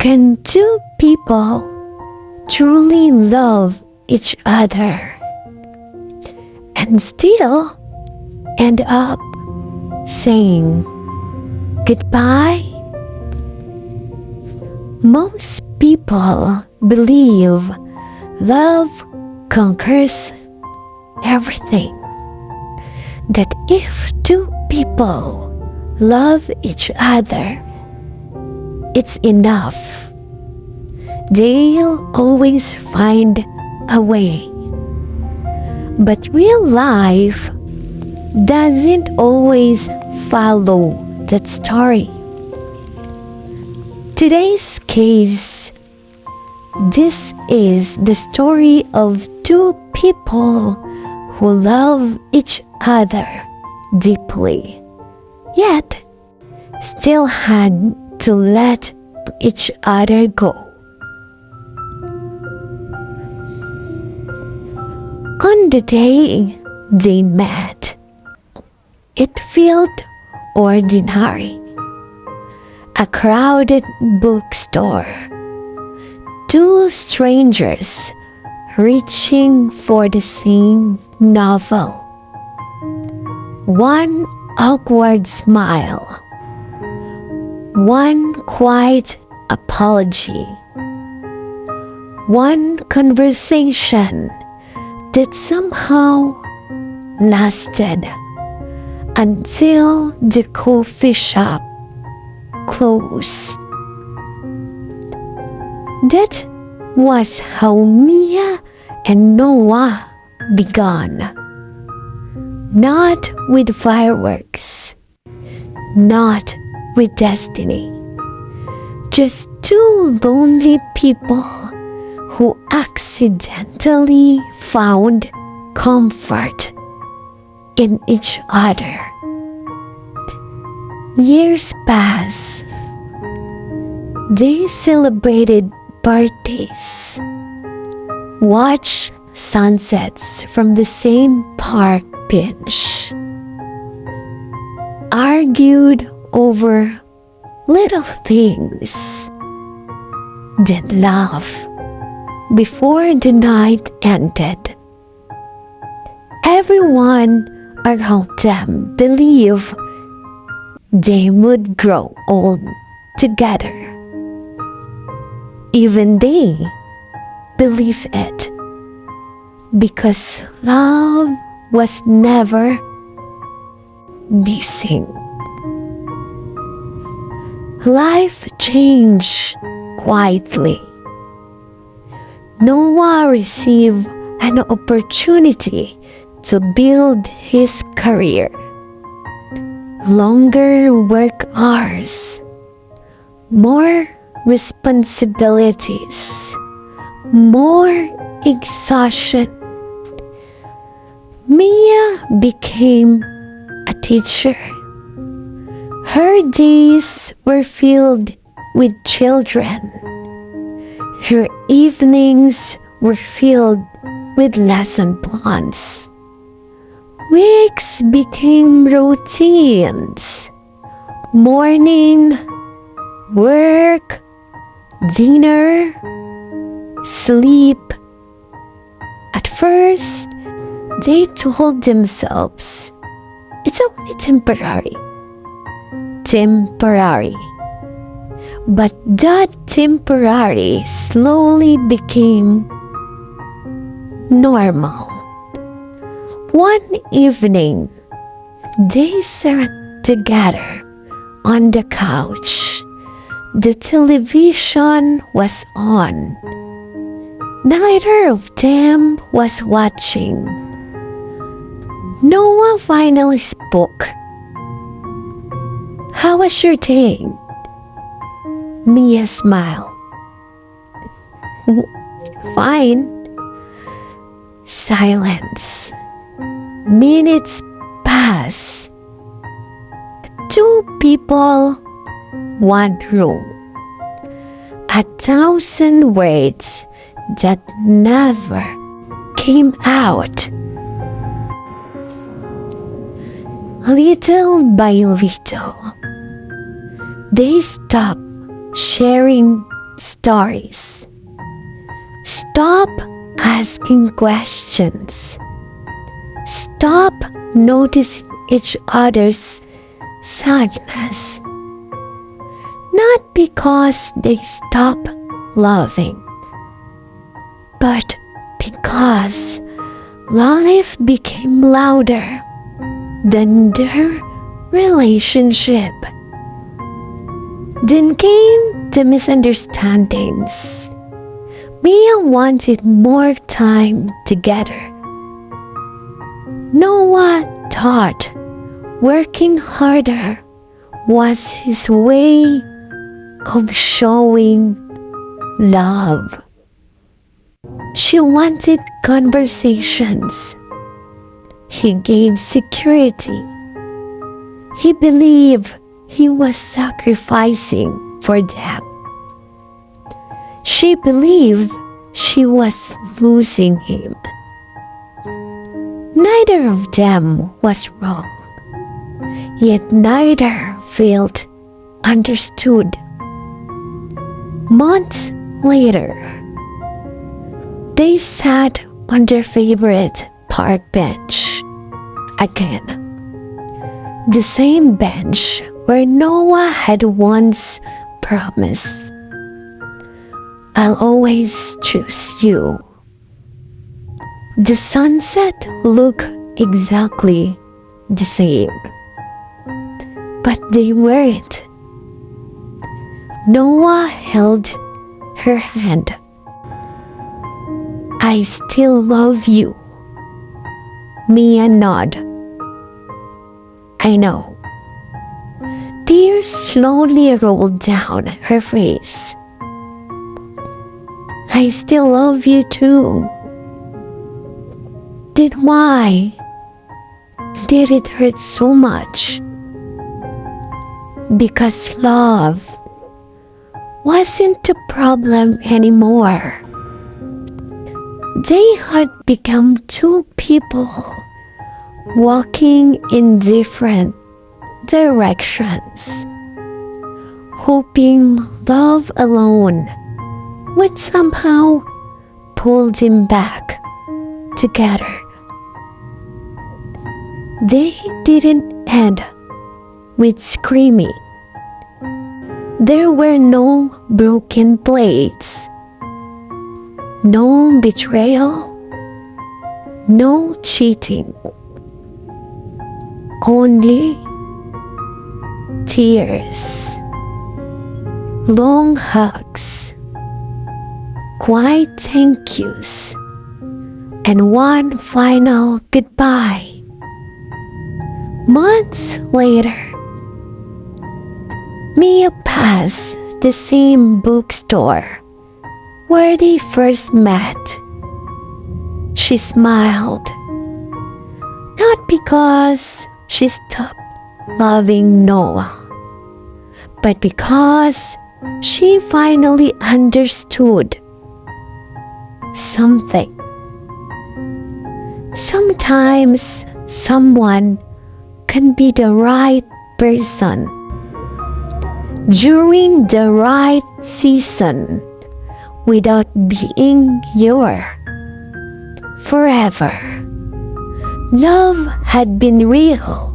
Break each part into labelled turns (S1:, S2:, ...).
S1: Can two people truly love each other and still end up saying goodbye? Most people believe love conquers everything. That if two people love each other, it's enough. They'll always find a way. But real life doesn't always follow that story. Today's case, this is the story of two people who love each other deeply, yet still had to let each other go. On the day they met, it felt ordinary. A crowded bookstore, two strangers reaching for the same novel. One awkward smile, one quiet apology, one conversation that somehow lasted until the coffee shop closed. That was how Mia and Noah began. Not with fireworks, not with destiny. Just two lonely people who accidentally found comfort in each other. Years passed. They celebrated birthdays, watched sunsets from the same park bench, argued over little things, then laughed before the night ended. Everyone around them believed they would grow old together. Even they believe it because love was never missing. Life changed quietly. Noah received an opportunity to build his career. Longer work hours, more responsibilities, more exhaustion. Mia became a teacher. Her days were filled with children. Her evenings were filled with lesson plans. Weeks became routines. Morning, work, dinner, sleep. At first, they told themselves, it's only temporary. But that temporary slowly became normal. One evening, they sat together on the couch. The television was on. Neither of them was watching. Noah finally spoke. How was your day? Mia smiled. Fine. Silence. Minutes pass. Two people, one room. 1,000 words that never came out. Little by little, they stopped sharing stories. Stop asking questions. Stop noticing each other's sadness. Not because they stop loving, but because life became louder than their relationship. Then came the misunderstandings. Mia wanted more time together. Noah thought working harder was his way of showing love. She wanted conversations. He gave security. He believed he was sacrificing for them. She believed she was losing him. Neither of them was wrong, yet neither felt understood. Months later, they sat on their favorite park bench again. The same bench where Noah had once promised, "I'll always choose you." The sunset looked exactly the same, but they weren't. Noah held her hand. "I still love you." Mia nodded. "I know." Tears slowly rolled down her face. "I still love you too." Then why did it hurt so much? Because love wasn't the problem anymore. They had become two people walking in different directions, hoping love alone would somehow pull them back together. They didn't end with screaming. There were no broken plates, no betrayal, no cheating. Only tears, long hugs, quiet thank yous, and one final goodbye. Months later, Mia passed the same bookstore where they first met. She smiled, not because she stopped loving Noah, but because she finally understood something. Sometimes someone can be the right person during the right season without being your forever. Love had been real.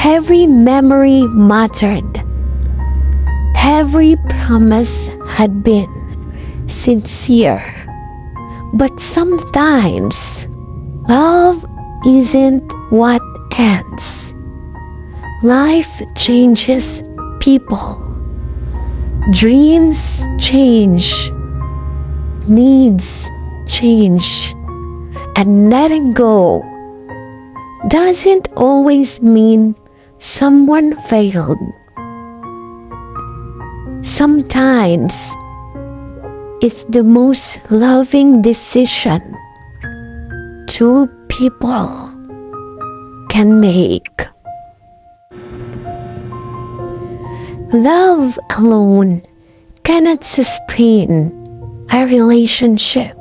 S1: Every memory mattered. Every promise had been sincere. But sometimes love isn't what ends. Life changes people. Dreams change. Needs change. And letting go doesn't always mean someone failed. Sometimes it's the most loving decision two people can make. Love alone cannot sustain a relationship.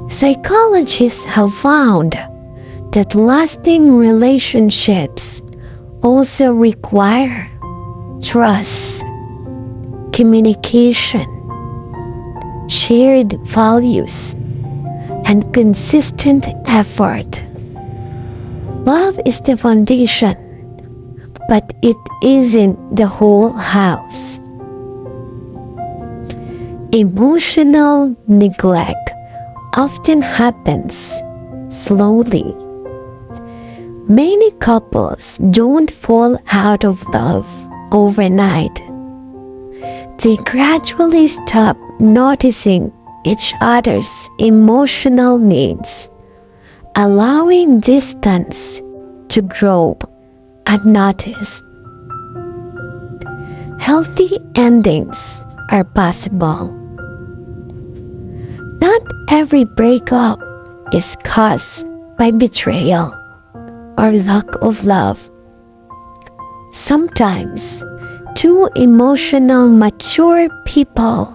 S1: Psychologists have found that lasting relationships also require trust, communication, shared values, and consistent effort. Love is the foundation, but it isn't the whole house. Emotional neglect often happens slowly. Many couples don't fall out of love overnight. They gradually stop noticing each other's emotional needs, allowing distance to grow unnoticed. Healthy endings are possible. Not every breakup is caused by betrayal or lack of love. Sometimes, two emotional mature people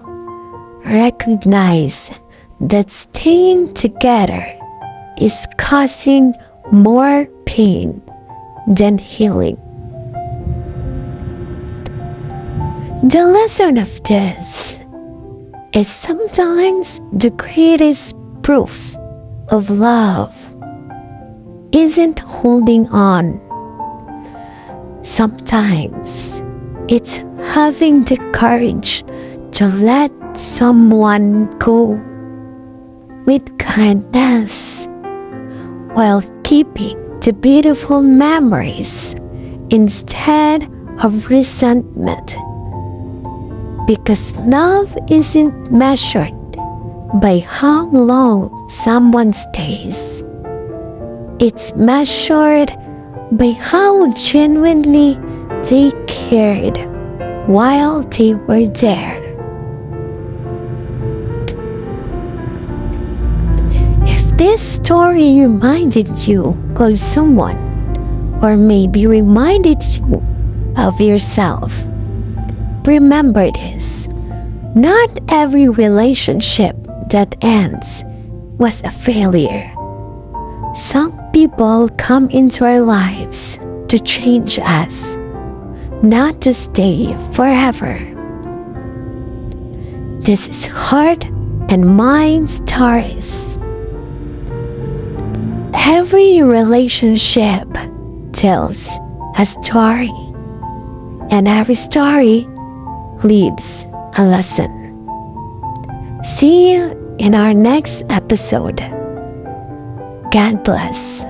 S1: recognize that staying together is causing more pain than healing. The lesson of this is sometimes the greatest proof of love isn't holding on. Sometimes it's having the courage to let someone go with kindness while keeping the beautiful memories instead of resentment. Because love isn't measured by how long someone stays. It's measured by how genuinely they cared while they were there. If this story reminded you of someone, or maybe reminded you of yourself, remember this: not every relationship that ends was a failure. Some people come into our lives to change us, not to stay forever. This is Heart and Mind Stories. Every relationship tells a story, and every story leaves a lesson. See you in our next episode. God bless.